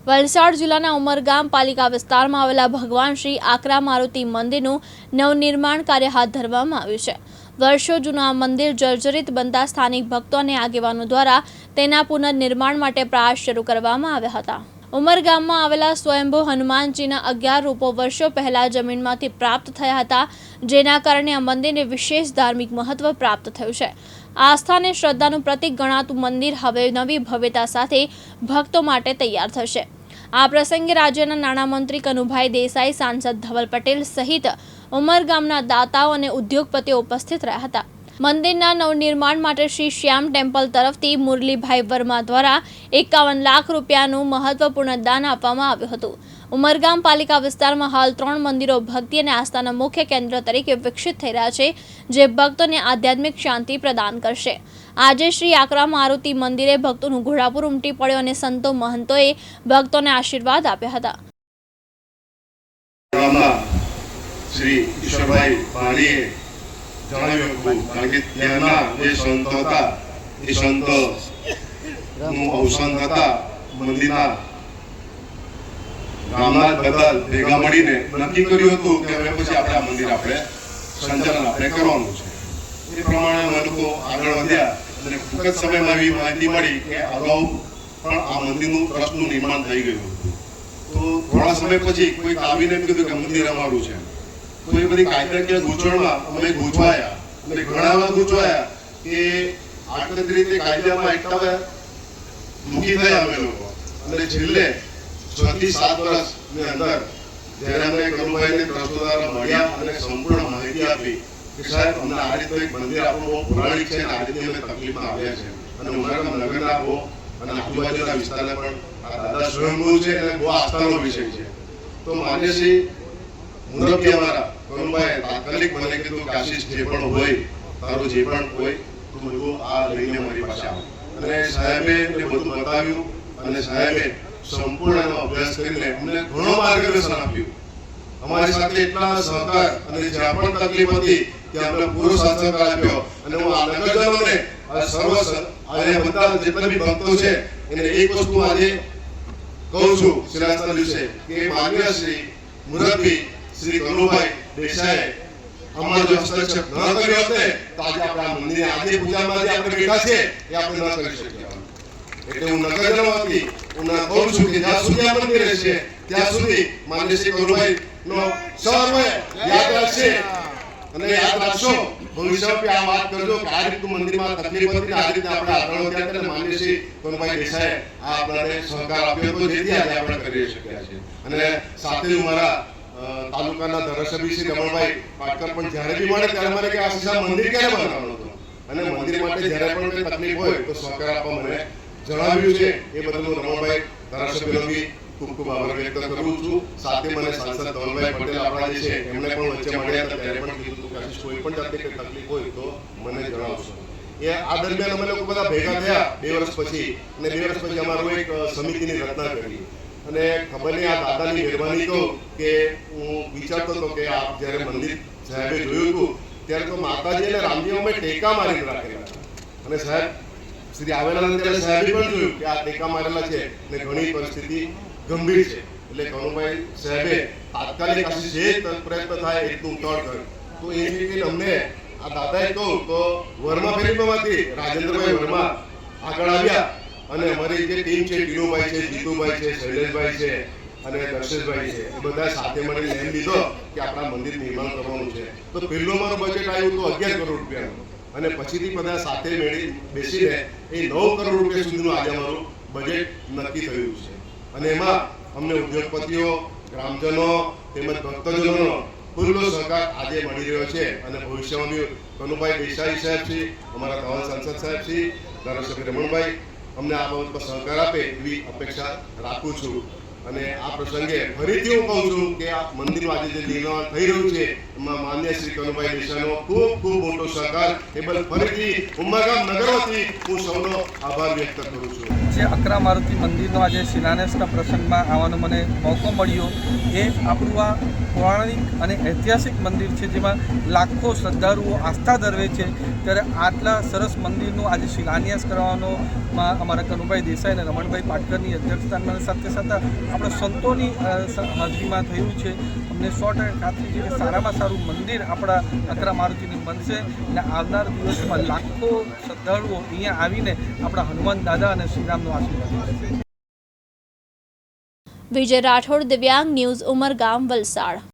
વલસાડ જિલ્લાના ઉમરગામ પાલિકા વિસ્તારમાં આવેલા ભગવાન શ્રી આકરા મારુતિ મંદિરનું નવનિર્માણ કાર્ય હાથ ધરવામાં આવ્યું છે। વર્ષો જૂનું આ મંદિર જર્જરિત બનતા સ્થાનિક ભક્તો અને આગેવાનો દ્વારા તેના પુનર્નિર્માણ માટે પ્રયાસ શરૂ કરવામાં આવ્યા હતા। ઉમરગામમાં આવેલા સ્વયંભૂ હનુમાનજીના 11 રૂપો વર્ષો પહેલા જમીનમાંથી પ્રાપ્ત થયા હતા, જેના કારણે આ મંદિરને વિશેષ ધાર્મિક મહત્વ પ્રાપ્ત થયું છે। આસ્થા અને શ્રદ્ધાનું પ્રતીક ગણાતું મંદિર હવે નવી ભવ્યતા સાથે ભક્તો માટે તૈયાર થશે। આ પ્રસંગે રાજ્યના નાણામંત્રી કનુભાઈ દેસાઈ, સાંસદ ધવલ પટેલ સહિત ઉમરગામના દાતાઓ અને ઉદ્યોગપતિઓ ઉપસ્થિત રહ્યા હતા। મંદિરના નવનિર્માણ માટે શ્રી શ્યામ ટેમ્પલ તરફથી મુરલીભાઈ વર્મા દ્વારા 51 લાખ રૂપિયાનું મહત્વપૂર્ણ દાન આપવામાં આવ્યું હતું। ઉમરગામ પાલિકા વિસ્તારમાં હાલ 3 મંદિરો ભક્તિ અને આસ્થાના મુખ્ય કેન્દ્ર તરીકે વિકસિત થઈ રહ્યા છે, જે ભક્તોને આધ્યાત્મિક શાંતિ પ્રદાન કરશે। આજે શ્રી આકરા મારુતિ મંદિરે ભક્તોનું ઘોડાપુર ઉમટી પડ્યો અને સંતો મહંતોએ ભક્તોને આશીર્વાદ આપ્યા હતા। શ્રી ઈશ્વરભાઈ પાણીએ જણાવ્યું હતું, કારણ કે ત્યાંના જે સંતો હતા એ સંતોનું અવસાન થતા મંદિરના ગામના બધા ભેગા મળીને નક્કી કર્યું હતું કે હવે પછી આપણે આ મંદિર સંચાલન કરવાનું છે। એ પ્રમાણે અમે લોકો આગળ વધ્યા અને ટૂંક જ સમયમાં એવી માહિતી મળી કે અગાઉ પણ આ મંદિરનું ટ્રસ્ટનું નિર્માણ થઈ ગયું હતું। તો થોડા સમય પછી કોઈક આવીને એમ કીધું કે મંદિર અમારું છે। તો એ બધી કાયદાકીય ગૂંચવણમાં અમે ગૂંચવાયા અને ઘણા એવા ગૂંચવાયા કે આટલી રીતે કાયદામાં એટલા દુઃખી થયા અમે લોકો। અને છેલ્લે 6 થી 7 વર્ષની અંદર જ્યારે અમે કનુભાઈને ટ્રસ્ટ દ્વારા મળ્યા અને સંપૂર્ણ માહિતી આપી કે સાહેબ અમને આ રીતે એક મંદિર આપણું બહુ પૌરાણિક છે અને આ રીતે અમે તકલીફમાં આવ્યા છે અને ઉમરગામ નગરના બહુ અને આજુબાજુના વિસ્તારને પણ આ દાદા સ્વયંભૂ છે અને બહુ આસ્થાનો વિષય છે। તો માન્ય શ્રી મુરબ્બી અમારા કનુભાઈ તાત્કાલિક મને કીધું કે આશીષ જે પણ હોય તારું જે પણ હોય તું બધું આ લઈને મારી પાસે આવ। અને સાહેબે મને બધું બતાવ્યું અને સાહેબે સંપૂર્ણ અભ્યાસ કરીને અમને ઘણો માર્ગદર્શન આપ્યું। અમારી સાથે એટલા સહકાર અને જ્યાં પણ તકલીફ હતી ત્યાં અમને પૂરો સાથ સહકાર આપ્યો। અને હું આ નગરજનોને સર્વ આજે બધા જેટલા બી ભક્તો છે એને એક વસ્તુ આજે કહું છું શિલાન્યાસના દિવસે કે માન્ય શ્રી મુરબ્બી શ્રી કનુભાઈ દેસાઈ અમારો જો હસ્તક્ષેપ ન કર્યો હોત તો આજે આપણા મંદિરે આજે પૂજામાં જે આપણે બેઠા છે એ આપણે ન કરી શક્યા। એટલે હું નગરજનો વતી હું કહું છું કે જ્યાં સુધી આ મંદિર રહેશે ત્યાં સુધી માન્ય શ્રી કનુભાઈ નો સર્વ યાદ રાખશે અને યાદ રાખશો ભવિષ્યમાં આ વાત કરજો કે આ રીતનું મંદિરમાં તકલીફ હતી આ રીતે આપણે આગળ વધ્યા હતા માન્ય શ્રી કનુભાઈ દેસાઈ આ આપણને સહકાર આપ્યો તો જેથી આજે આપણે કરી શક્યા છે। અને સાથે હું મારા તાલુકાના ધારાસભ્ય શ્રી રમણભાઈ પાટકર પણ જ્યારે બી મળે ત્યારે મને કે આ મંદિર ક્યારે બનાવવાનું હતું અને મંદિર માટે જ્યારે પણ કંઈ તકલીફ હોય તો સહકાર આપવા મને જણાવ્યું છે। એ બદલ હું રમણભાઈ ધારાસભ્યનો બી ખૂબ ખૂબ આભાર વ્યક્ત કરું છું। સાથે મને સાંસદ ધવલભાઈ પટેલ આપણા જે છે એમણે પણ વચ્ચે મળ્યા હતા ત્યારે પણ કીધું કે કોઈ પણ જાતની કંઈ તકલીફ હોય તો મને જણાવશો। એ આ દરમિયાન અમે લોકો બધા ભેગા થયા 2 વર્ષ પછી અને 2 વર્ષ પછી અમારું એક સમિતિની રચના કરી અને ખબર નહીં આ દાદાની મહેરબાની તો કે હું વિચારતો હતો કે આ જ્યારે મંદિર સાહેબે જોયું હતું ત્યારે તો માતાજી અને રામજી અમે ટેકા મારીને રાખેલા હતા અને સાહેબ શ્રી આવેલા ત્યારે સાહેબે પણ જોયું કે આ ટેકા મારેલા છે અને ઘણી પરિસ્થિતિ ગંભીર છે। એટલે કનુભાઈ સાહેબે તાત્કાલિક જે પ્રયત્ન થાય એટલું ઉતાવળ કર્યું। તો એ રીતે અમને આ દાદાએ કહું તો વર્મા ફેરીમાંથી રાજેન્દ્રભાઈ વર્મા આગળ આવ્યા અને અમારી જે ટીમ છે ટીનુભાઈ છે, જીતુભાઈ છે, શૈલેષભાઈ છે અને દર્શેશભાઈ છે એ બધા સાથે મળીને એમ લીધો કે આપણા મંદિર નિર્માણ કરવાનું છે। તો પહેલું અમારું બજેટ આવ્યું તો 11 કરોડ રૂપિયાનું અને પછીથી બધા સાથે બેસીને એ 9 કરોડ રૂપિયા સુધીનું આજે અમારું બજેટ નક્કી થયું છે। અને એમાં અમને ઉદ્યોગપતિઓ, ગ્રામજનો તેમજ ભક્તજનોનો ખુલ્લો સહકાર આજે મળી રહ્યો છે અને ભવિષ્યમાં બી કનુભાઈ દેસાઈ સાહેબ છે, અમારા ધવલ સાંસદ સાહેબ છે, ધારાસભ્ય રમણભાઈ અમને આ બાબત પર સહકાર આપે એવી અપેક્ષા રાખું છું। અને આ પ્રસંગે ફરીથી હું કહું છું કે આ મંદિરનું આજે જે નિર્માણ થઈ રહ્યું છે એમાં માન્ય શ્રી કનુભાઈ દેસાઈનો ખૂબ ખૂબ મોટો સહકાર એ બદલ ફરીથી ઉમરગામ નગર વતી હું સૌનો આભાર વ્યક્ત કરું છું. જે અકરા મારુતિ મંદિરનો આજે શિલાન્યાસના પ્રસંગમાં આવવાનો મને મોકો મળ્યો એ આપણું આ પૌરાણિક અને ઐતિહાસિક મંદિર છે જેમાં લાખો શ્રદ્ધાળુઓ આસ્થા ધરાવે છે. ત્યારે આટલા સરસ મંદિરનો આજે શિલાન્યાસ કરવાનો અમારા કનુભાઈ દેસાઈ અને રમણભાઈ પાટકરની અધ્યક્ષતામાં સાથે સાથે આપણા સંતોની હાજરીમાં થયું છે. અમને 100% ખાતરી છે કે સારામાં સારું મંદિર આપણા અકરા મારુતિની બનશે અને આવનાર દિવસમાં લાખો શ્રદ્ધાળુઓ અહીંયા આવીને આપણા હનુમાન દાદા અને શ્રીરામનો આશીર્વાદ લેશે. વિજય રાઠોડ, દિવ્યાંગ ન્યૂઝ, ઉમરગામ, વલસાડ.